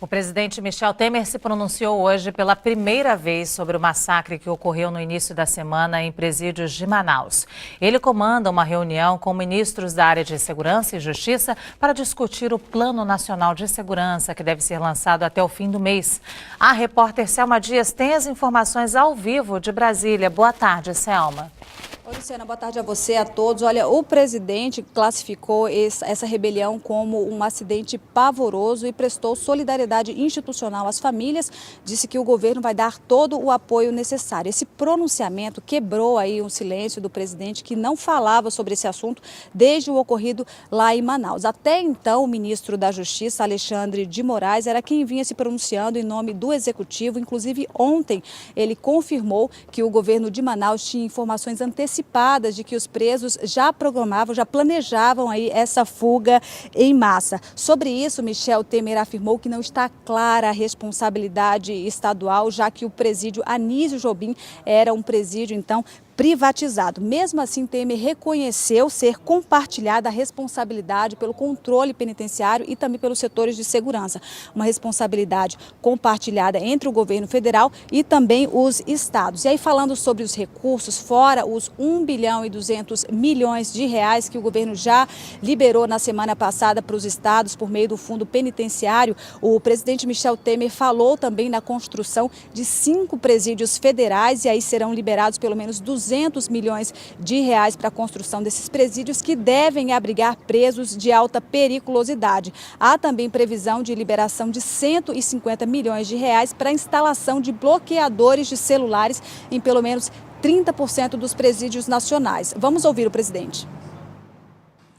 O presidente Michel Temer se pronunciou hoje pela primeira vez sobre o massacre que ocorreu no início da semana em presídios de Manaus. Ele comanda uma reunião com ministros da área de Segurança e Justiça para discutir o Plano Nacional de Segurança, que deve ser lançado até o fim do mês. A repórter Selma Dias tem as informações ao vivo de Brasília. Boa tarde, Selma. Oi, Luciana, boa tarde a você, a todos. Olha, o presidente classificou essa rebelião como um acidente pavoroso e prestou solidariedade institucional às famílias. Disse que o governo vai dar todo o apoio necessário. Esse pronunciamento quebrou aí um silêncio do presidente, que não falava sobre esse assunto desde o ocorrido lá em Manaus. Até então, o ministro da Justiça, Alexandre de Moraes, era quem vinha se pronunciando em nome do executivo. Inclusive, ontem, ele confirmou que o governo de Manaus tinha informações antecipadas de que os presos já planejavam aí essa fuga em massa. Sobre isso, Michel Temer afirmou que não está clara a responsabilidade estadual, já que o presídio Anísio Jobim era um presídio, então, privatizado. Mesmo assim, Temer reconheceu ser compartilhada a responsabilidade pelo controle penitenciário e também pelos setores de segurança. Uma responsabilidade compartilhada entre o governo federal e também os estados. E aí, falando sobre os recursos, fora os 1 bilhão e 200 milhões de reais que o governo já liberou na semana passada para os estados por meio do fundo penitenciário, o presidente Michel Temer falou também na construção de 5 presídios federais, e aí serão liberados pelo menos 200 milhões de reais para a construção desses presídios, que devem abrigar presos de alta periculosidade. Há também previsão de liberação de 150 milhões de reais para a instalação de bloqueadores de celulares em pelo menos 30% dos presídios nacionais. Vamos ouvir o presidente.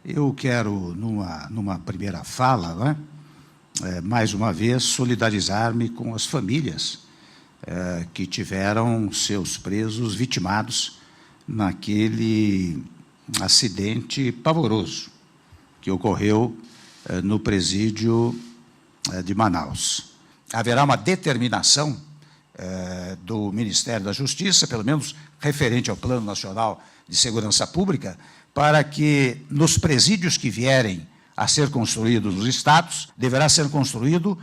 Eu quero, numa primeira fala, mais uma vez, solidarizar-me com as famílias que tiveram seus presos vitimados naquele acidente pavoroso que ocorreu no presídio de Manaus. Haverá uma determinação do Ministério da Justiça, pelo menos referente ao Plano Nacional de Segurança Pública, para que nos presídios que vierem a ser construídos nos estados, deverá ser construído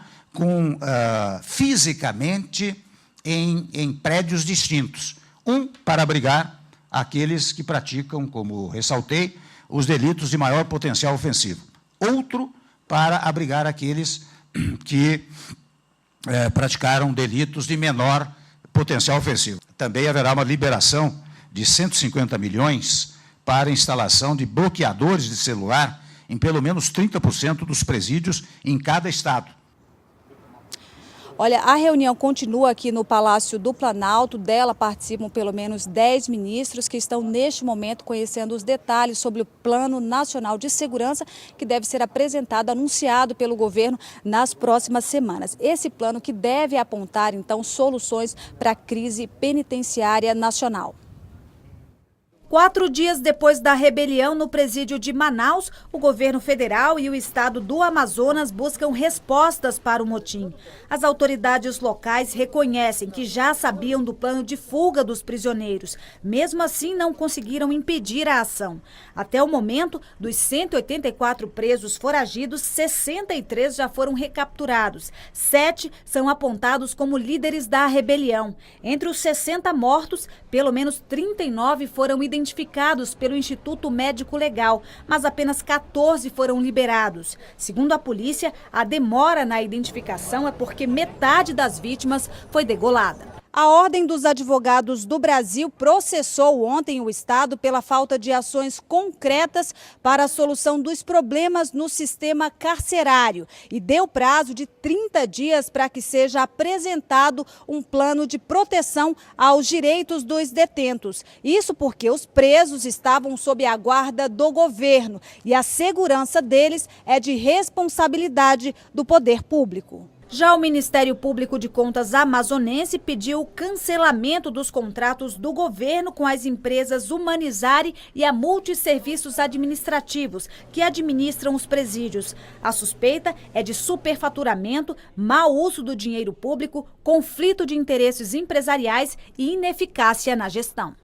fisicamente em prédios distintos. Um para abrigar aqueles que praticam, como ressaltei, os delitos de maior potencial ofensivo. Outro para abrigar aqueles que praticaram delitos de menor potencial ofensivo. Também haverá uma liberação de 150 milhões para a instalação de bloqueadores de celular em pelo menos 30% dos presídios em cada estado. Olha, a reunião continua aqui no Palácio do Planalto. Dela participam pelo menos 10 ministros que estão neste momento conhecendo os detalhes sobre o Plano Nacional de Segurança, que deve ser apresentado, anunciado pelo governo nas próximas semanas. Esse plano que deve apontar, então, soluções para a crise penitenciária nacional. 4 dias depois da rebelião no presídio de Manaus, o governo federal e o estado do Amazonas buscam respostas para o motim. As autoridades locais reconhecem que já sabiam do plano de fuga dos prisioneiros. Mesmo assim, não conseguiram impedir a ação. Até o momento, dos 184 presos foragidos, 63 já foram recapturados. 7 são apontados como líderes da rebelião. Entre os 60 mortos, pelo menos 39 foram identificados pelo Instituto Médico Legal, mas apenas 14 foram liberados. Segundo a polícia, a demora na identificação é porque metade das vítimas foi degolada. A Ordem dos Advogados do Brasil processou ontem o Estado pela falta de ações concretas para a solução dos problemas no sistema carcerário e deu prazo de 30 dias para que seja apresentado um plano de proteção aos direitos dos detentos. Isso porque os presos estavam sob a guarda do governo e a segurança deles é de responsabilidade do poder público. Já o Ministério Público de Contas amazonense pediu o cancelamento dos contratos do governo com as empresas Humanizare e a Multisserviços Administrativos, que administram os presídios. A suspeita é de superfaturamento, mau uso do dinheiro público, conflito de interesses empresariais e ineficácia na gestão.